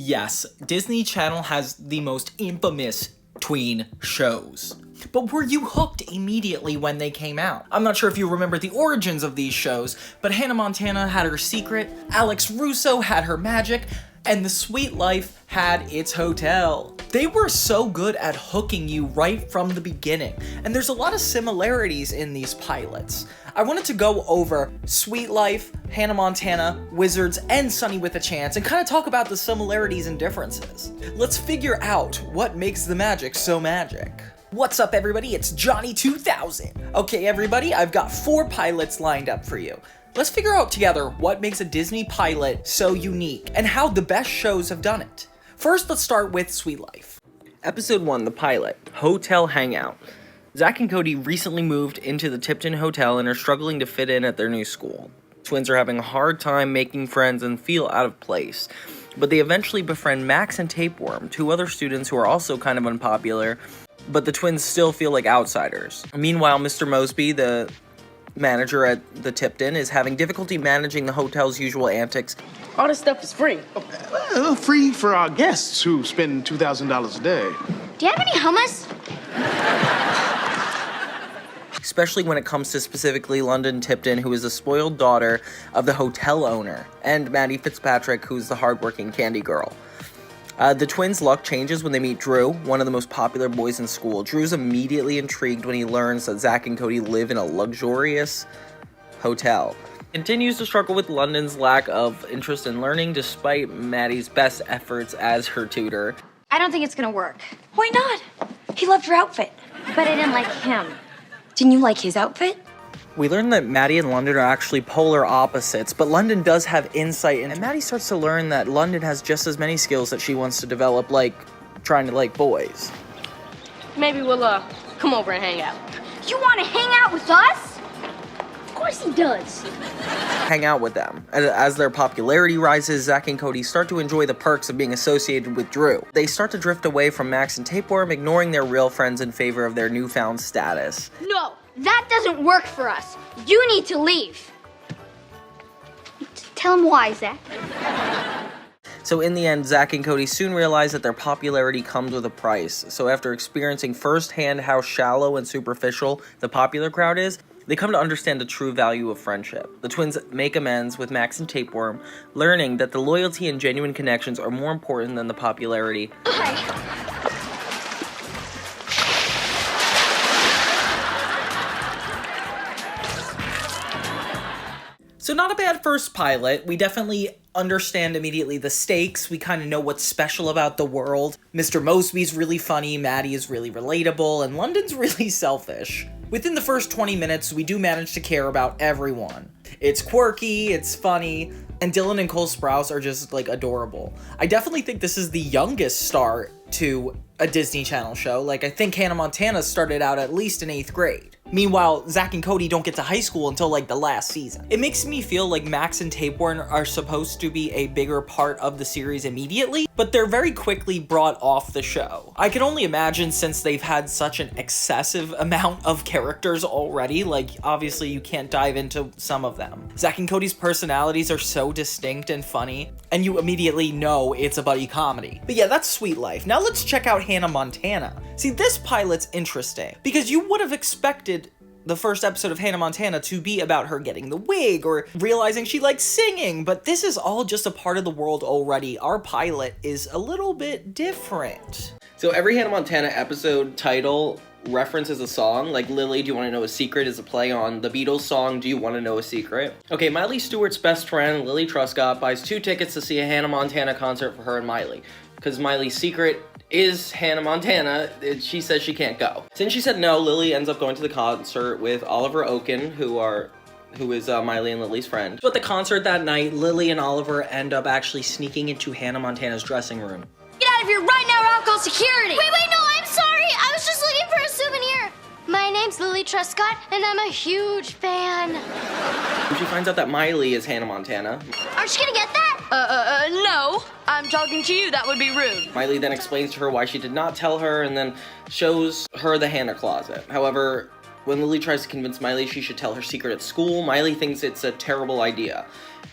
Yes, Disney Channel has the most infamous tween shows. But were you hooked immediately when they came out? I'm not sure if you remember the origins of these shows, but Hannah Montana had her secret, Alex Russo had her magic, and The Sweet Life had its hotel. They were so good at hooking you right from the beginning, and there's a lot of similarities in these pilots. I wanted to go over Sweet Life, Hannah Montana, Wizards, and Sunny with a Chance, and kind of talk about the similarities and differences. Let's figure out what makes the magic so magic. What's up, everybody? It's Johnny 2000. Okay, everybody, I've got 4 pilots lined up for you. Let's figure out together what makes a Disney pilot so unique and how the best shows have done it. First, let's start with Sweet Life. Episode 1, the pilot, Hotel Hangout. Zack and Cody recently moved into the Tipton Hotel and are struggling to fit in at their new school. Twins are having a hard time making friends and feel out of place, but they eventually befriend Max and Tapeworm, 2 other students who are also kind of unpopular, but the twins still feel like outsiders. Meanwhile, Mr. Mosby, the manager at the Tipton, is having difficulty managing the hotel's usual antics. All this stuff is free. Free for our guests who spend $2,000 a day. Do you have any hummus? Especially when it comes to specifically London Tipton, who is a spoiled daughter of the hotel owner, and Maddie Fitzpatrick, who's the hardworking candy girl. The twins' luck changes when they meet Drew, one of the most popular boys in school. Drew's immediately intrigued when he learns that Zack and Cody live in a luxurious hotel. Continues to struggle with London's lack of interest in learning, despite Maddie's best efforts as her tutor. I don't think it's gonna work. Why not? He loved your outfit. But I didn't like him. Didn't you like his outfit? We learn that Maddie and London are actually polar opposites, but London does have insight, and Maddie starts to learn that London has just as many skills that she wants to develop, like trying to like boys. Maybe we'll, come over and hang out. You wanna hang out with us? Of course he does. Hang out with them. As their popularity rises, Zack and Cody start to enjoy the perks of being associated with Drew. They start to drift away from Max and Tapeworm, ignoring their real friends in favor of their newfound status. No, that doesn't work for us. You need to leave. Tell him why, Zack. So in the end, Zack and Cody soon realize that their popularity comes with a price. So after experiencing firsthand how shallow and superficial the popular crowd is, they come to understand the true value of friendship. The twins make amends with Max and Tapeworm, learning that the loyalty and genuine connections are more important than the popularity. So not a bad first pilot. We definitely understand immediately the stakes. We kind of know what's special about the world. Mr. Mosby's really funny, Maddie is really relatable, and London's really selfish. Within the first 20 minutes, we do manage to care about everyone. It's quirky, it's funny, and Dylan and Cole Sprouse are just, like, adorable. I definitely think this is the youngest start to a Disney Channel show. Like, I think Hannah Montana started out at least in 8th grade. Meanwhile, Zack and Cody don't get to high school until, like, the last season. It makes me feel like Max and Tapeworm are supposed to be a bigger part of the series immediately, but they're very quickly brought off the show. I can only imagine, since they've had such an excessive amount of characters already, like, obviously you can't dive into some of them. Zack and Cody's personalities are so distinct and funny, and you immediately know it's a buddy comedy. But yeah, that's Sweet Life. Now let's check out Hannah Montana. See, this pilot's interesting, because you would have expected the first episode of Hannah Montana to be about her getting the wig or realizing she likes singing, but this is all just a part of the world already. Our pilot is a little bit different. So every Hannah Montana episode title references a song, like Lily, Do You Want to Know a Secret is a play on the Beatles song, Do You Want to Know a Secret? Okay, Miley Stewart's best friend, Lily Truscott, buys 2 tickets to see a Hannah Montana concert for her and Miley, because Miley's secret is Hannah Montana. She says she can't go. Since she said no, Lily ends up going to the concert with Oliver Oaken, who is Miley and Lily's friend. But the concert that night, Lily and Oliver end up actually sneaking into Hannah Montana's dressing room. Get out of here right now or I'll call security. Wait, no, I'm sorry. I was just looking for a souvenir. My name's Lily Truscott, and I'm a huge fan. When she finds out that Miley is Hannah Montana, Aren't you gonna get that? No. I'm talking to you. That would be rude. Miley then explains to her why she did not tell her and then shows her the Hannah closet. However, when Lily tries to convince Miley she should tell her secret at school, Miley thinks it's a terrible idea.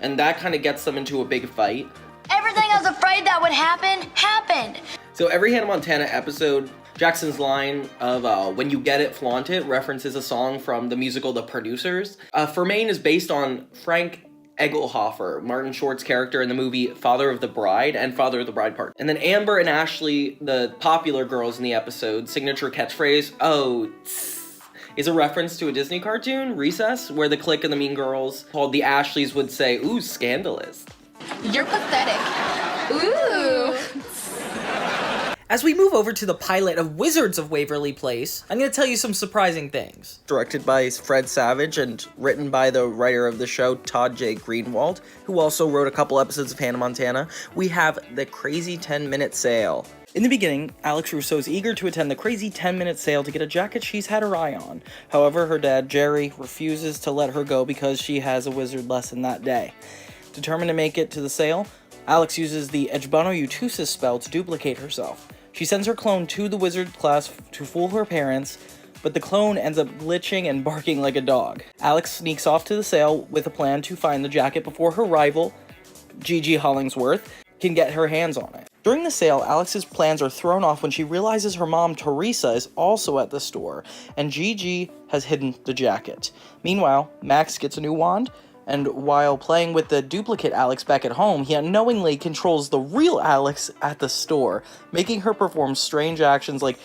And that kind of gets them into a big fight. Everything I was afraid that would what happened, happened. So every Hannah Montana episode, Jackson's line of when you get it, flaunt it, references a song from the musical The Producers. Fermain is based on Frank Egelhofer, Martin Short's character in the movie Father of the Bride and Father of the Bride Part. And then Amber and Ashley, the popular girls in the episode, signature catchphrase, "Oh, tss," is a reference to a Disney cartoon, Recess, where the clique of the mean girls called the Ashleys would say, "Ooh, scandalous." You're pathetic. Ooh. As we move over to the pilot of Wizards of Waverly Place, I'm going to tell you some surprising things. Directed by Fred Savage and written by the writer of the show, Todd J. Greenwald, who also wrote a couple episodes of Hannah Montana, we have the crazy 10-minute sale. In the beginning, Alex Russo is eager to attend the crazy 10-minute sale to get a jacket she's had her eye on. However, her dad, Jerry, refuses to let her go because she has a wizard lesson that day. Determined to make it to the sale, Alex uses the Ejbono Utusis spell to duplicate herself. She sends her clone to the wizard class to fool her parents, but the clone ends up glitching and barking like a dog. Alex sneaks off to the sale with a plan to find the jacket before her rival, Gigi Hollingsworth, can get her hands on it. During the sale, Alex's plans are thrown off when she realizes her mom, Teresa, is also at the store, and Gigi has hidden the jacket. Meanwhile, Max gets a new wand, and while playing with the duplicate Alex back at home, he unknowingly controls the real Alex at the store, making her perform strange actions like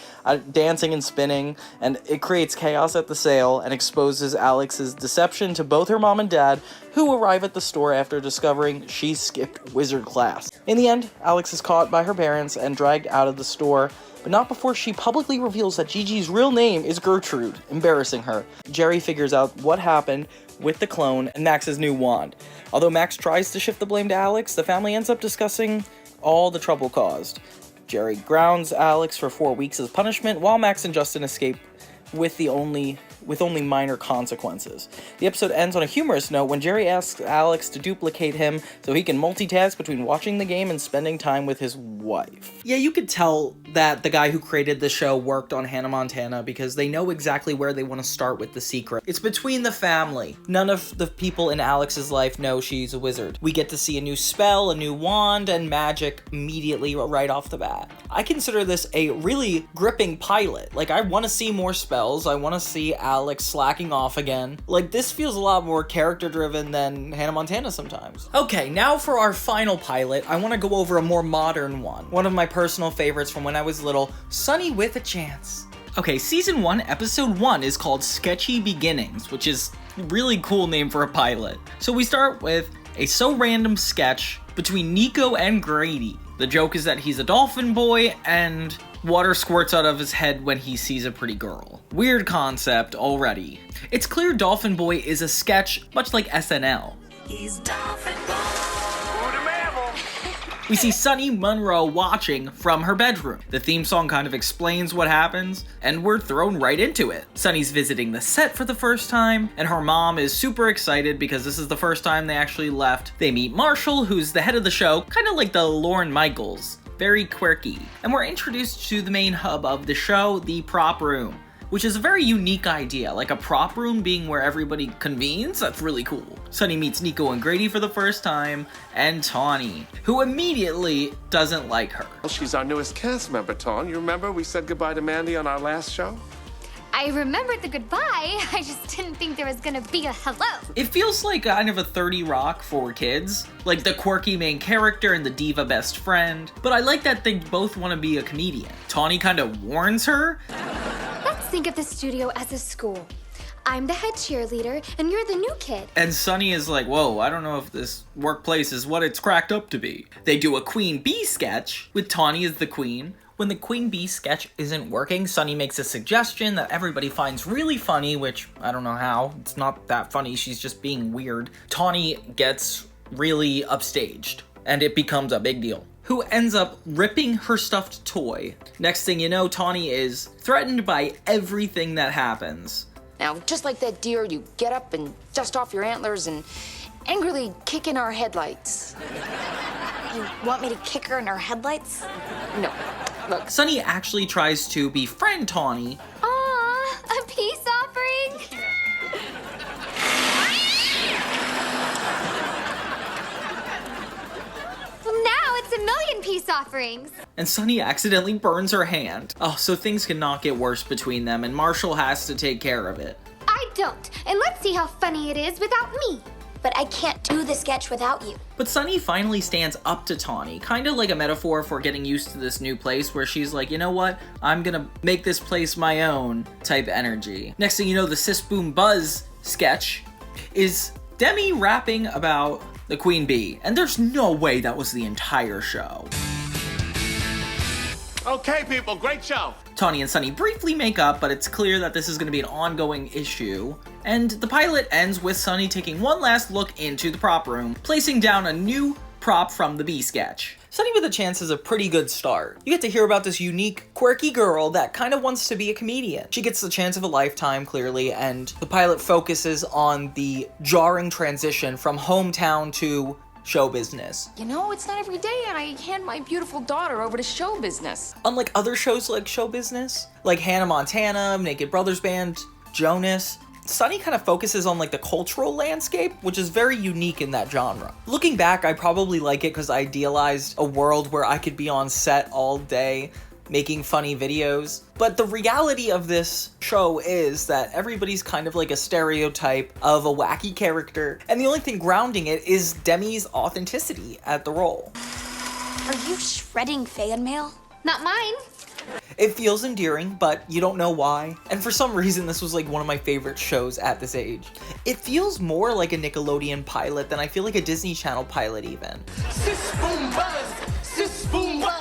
dancing and spinning, and it creates chaos at the sale and exposes Alex's deception to both her mom and dad, who arrive at the store after discovering she skipped wizard class. In the end, Alex is caught by her parents and dragged out of the store, but not before she publicly reveals that Gigi's real name is Gertrude, embarrassing her. Jerry figures out what happened with the clone and Max's new wand. Although Max tries to shift the blame to Alex, the family ends up discussing all the trouble caused. Jerry grounds Alex for 4 weeks as punishment, while Max and Justin escape with only minor consequences. The episode ends on a humorous note when Jerry asks Alex to duplicate him so he can multitask between watching the game and spending time with his wife. Yeah, you could tell that the guy who created the show worked on Hannah Montana because they know exactly where they want to start with the secret. It's between the family. None of the people in Alex's life know she's a wizard. We get to see a new spell, a new wand, and magic immediately right off the bat. I consider this a really gripping pilot. Like, I want to see more spells. I want to see Alex slacking off again. Like, this feels a lot more character-driven than Hannah Montana sometimes. Okay, now for our final pilot, I want to go over a more modern one. One of my personal favorites from when I was little, Sonny with a Chance. Okay, Season 1, Episode 1 is called Sketchy Beginnings, which is a really cool name for a pilot. So we start with a so random sketch between Nico and Grady. The joke is that he's a dolphin boy, and water squirts out of his head when he sees a pretty girl. Weird concept already. It's clear Dolphin Boy is a sketch, much like SNL. He's Dolphin Boy. We see Sonny Monroe watching from her bedroom. The theme song kind of explains what happens, and we're thrown right into it. Sonny's visiting the set for the first time, and her mom is super excited because this is the first time they actually left. They meet Marshall, who's the head of the show, kind of like the Lorne Michaels. Very quirky. And we're introduced to the main hub of the show, the prop room, which is a very unique idea, like a prop room being where everybody convenes. That's really cool. Sonny meets Nico and Grady for the first time, and Tawny, who immediately doesn't like her. Well, she's our newest cast member, Tawn. You remember we said goodbye to Mandy on our last show? I remembered the goodbye. I just didn't think there was gonna be a hello. It feels like kind of a 30 Rock for kids, like the quirky main character and the diva best friend, but I like that they both want to be a comedian. Tawny kind of warns her. Let's think of the studio as a school. I'm the head cheerleader, and you're the new kid. And Sonny is like, whoa, I don't know if this workplace is what it's cracked up to be. They do a Queen Bee sketch with Tawny as the queen. When the Queen Bee sketch isn't working, Sonny makes a suggestion that everybody finds really funny, which I don't know how. It's not that funny, she's just being weird. Tawny gets really upstaged, and it becomes a big deal. Who ends up ripping her stuffed toy. Next thing you know, Tawny is threatened by everything that happens. Now, just like that deer, you get up and dust off your antlers and angrily kick in our headlights. You want me to kick her in her headlights? No, look. Sonny actually tries to befriend Tawny. Aw, a peace offering? Well, now it's a million peace offerings. And Sonny accidentally burns her hand. Oh, so things cannot get worse between them, and Marshall has to take care of it. I don't, and let's see how funny it is without me. But I can't do the sketch without you. But Sonny finally stands up to Tawny, kind of like a metaphor for getting used to this new place, where she's like, you know what, I'm gonna make this place my own type energy. Next thing you know, the Sis Boom Buzz sketch is Demi rapping about the Queen Bee, and there's no way that was the entire show. Okay, people, great show. Tawny and Sonny briefly make up, but it's clear that this is going to be an ongoing issue. And the pilot ends with Sonny taking one last look into the prop room, placing down a new prop from the Bee sketch. Sonny with a Chance is a pretty good start. You get to hear about this unique, quirky girl that kind of wants to be a comedian. She gets the chance of a lifetime, clearly, and the pilot focuses on the jarring transition from hometown to show business. You know, it's not every day and I hand my beautiful daughter over to show business. Unlike other shows like show business, like Hannah Montana, Naked Brothers Band, Jonas, Sonny kind of focuses on like the cultural landscape, which is very unique in that genre. Looking back, I probably like it because I idealized a world where I could be on set all day making funny videos. But the reality of this show is that everybody's kind of like a stereotype of a wacky character, and the only thing grounding it is Demi's authenticity at the role. Are you shredding fan mail? Not mine. It feels endearing, but you don't know why. And for some reason, this was like one of my favorite shows at this age. It feels more like a Nickelodeon pilot than I feel like a Disney Channel pilot even. Sis Boom Buzz! Sis Boom Buzz!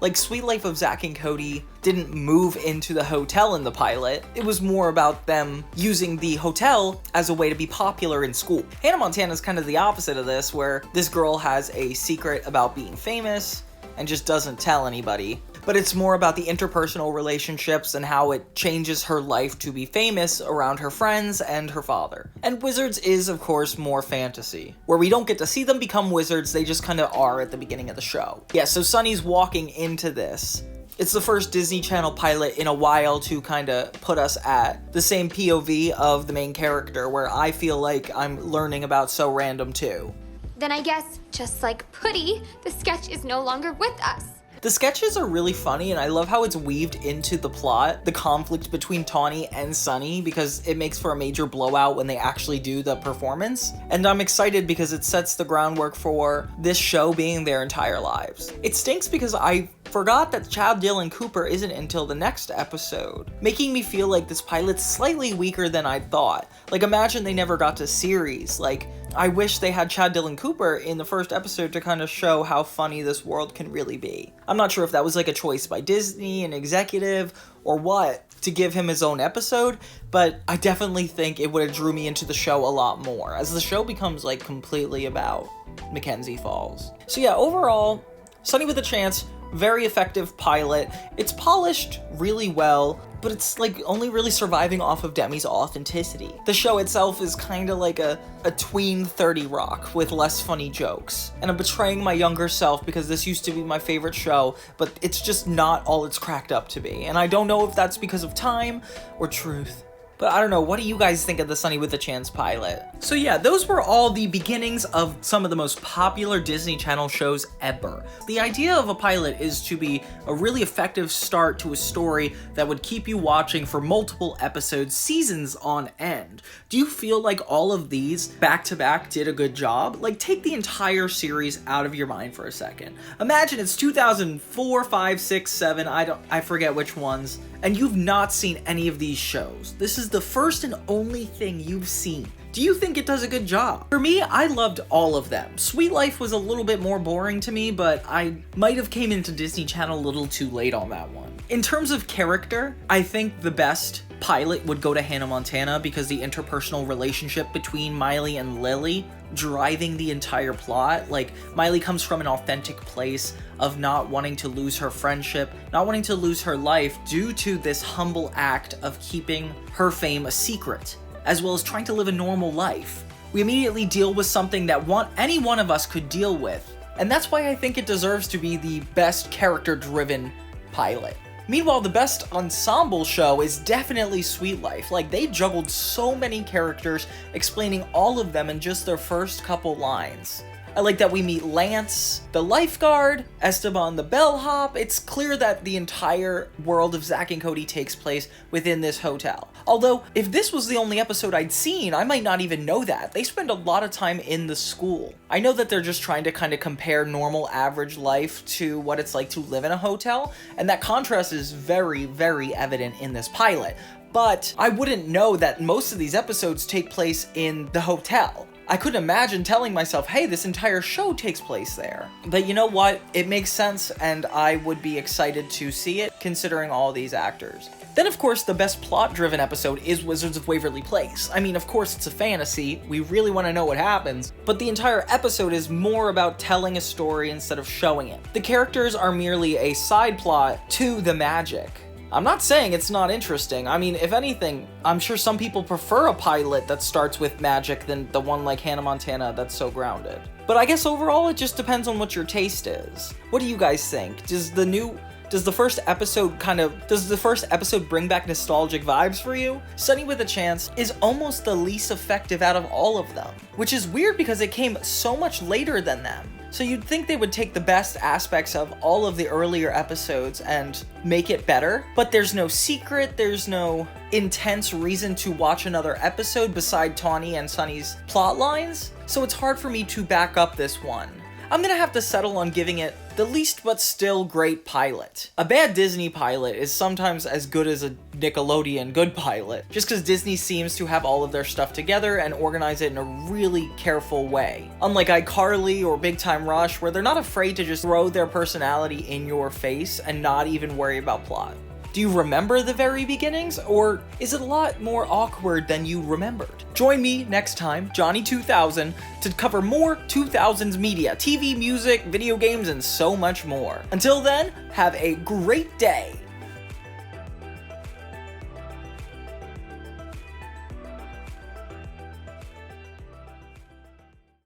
Like Sweet Life of Zack and Cody didn't move into the hotel in the pilot. It was more about them using the hotel as a way to be popular in school. Hannah Montana is kind of the opposite of this, where this girl has a secret about being famous and just doesn't tell anybody. But it's more about the interpersonal relationships and how it changes her life to be famous around her friends and her father. And Wizards is, of course, more fantasy, where we don't get to see them become wizards, they just kind of are at the beginning of the show. Yeah, so Sonny's walking into this. It's the first Disney Channel pilot in a while to kind of put us at the same POV of the main character, where I feel like I'm learning about So Random too. Then I guess, just like Putty, the sketch is no longer with us. The sketches are really funny, and I love how it's weaved into the plot, the conflict between Tawny and Sonny, because it makes for a major blowout when they actually do the performance. And I'm excited because it sets the groundwork for this show being their entire lives. It stinks because I forgot that Chad Dylan Cooper isn't until the next episode, making me feel like this pilot's slightly weaker than I thought. Like, imagine they never got to series. Like, I wish they had Chad Dylan Cooper in the first episode to kind of show how funny this world can really be. I'm not sure if that was like a choice by Disney, an executive, or what, to give him his own episode, but I definitely think it would have drew me into the show a lot more, as the show becomes like completely about Mackenzie Falls. So yeah, overall, Sonny with a Chance, very effective pilot. It's polished really well, but it's like only really surviving off of Demi's authenticity. The show itself is kind of like a tween 30 Rock with less funny jokes. And I'm betraying my younger self because this used to be my favorite show, but it's just not all it's cracked up to be. And I don't know if that's because of time or truth. But I don't know, what do you guys think of the Sonny with a Chance pilot? So yeah, those were all the beginnings of some of the most popular Disney Channel shows ever. The idea of a pilot is to be a really effective start to a story that would keep you watching for multiple episodes, seasons on end. Do you feel like all of these back-to-back did a good job? Like, take the entire series out of your mind for a second. Imagine it's 2004, 5, 6, 7, I forget which ones, and you've not seen any of these shows. This is the first and only thing you've seen. Do you think it does a good job? For me, I loved all of them. Sweet Life was a little bit more boring to me, but I might have came into Disney Channel a little too late on that one. In terms of character, I think the best pilot would go to Hannah Montana because the interpersonal relationship between Miley and Lily driving the entire plot. Like, Miley comes from an authentic place of not wanting to lose her friendship, not wanting to lose her life due to this humble act of keeping her fame a secret, as well as trying to live a normal life. We immediately deal with something that any one of us could deal with, and that's why I think it deserves to be the best character-driven pilot. Meanwhile, the best ensemble show is definitely Sweet Life. Like, they juggled so many characters, explaining all of them in just their first couple lines. I like that we meet Lance, the lifeguard, Esteban the bellhop. It's clear that the entire world of Zack and Cody takes place within this hotel. Although, if this was the only episode I'd seen, I might not even know that. They spend a lot of time in the school. I know that they're just trying to kind of compare normal average life to what it's like to live in a hotel, and that contrast is very, very evident in this pilot. But I wouldn't know that most of these episodes take place in the hotel. I couldn't imagine telling myself, hey, this entire show takes place there. But you know what? It makes sense, and I would be excited to see it, considering all these actors. Then, of course, the best plot-driven episode is Wizards of Waverly Place. I mean, of course, it's a fantasy, we really want to know what happens, but the entire episode is more about telling a story instead of showing it. The characters are merely a side plot to the magic. I'm not saying it's not interesting. I mean, if anything, I'm sure some people prefer a pilot that starts with magic than the one like Hannah Montana that's so grounded. But I guess overall, it just depends on what your taste is. What do you guys think? Does the first episode bring back nostalgic vibes for you? Sunny with a Chance is almost the least effective out of all of them, which is weird because it came so much later than them. So you'd think they would take the best aspects of all of the earlier episodes and make it better, but there's no secret, there's no intense reason to watch another episode beside Tawny and Sunny's plot lines, so it's hard for me to back up this one. I'm gonna have to settle on giving it the least but still great pilot. A bad Disney pilot is sometimes as good as a Nickelodeon good pilot, just because Disney seems to have all of their stuff together and organize it in a really careful way. Unlike iCarly or Big Time Rush, where they're not afraid to just throw their personality in your face and not even worry about plot. Do you remember the very beginnings, or is it a lot more awkward than you remembered? Join me next time, Johnny2000, to cover more 2000s media, TV, music, video games, and so much more. Until then, have a great day.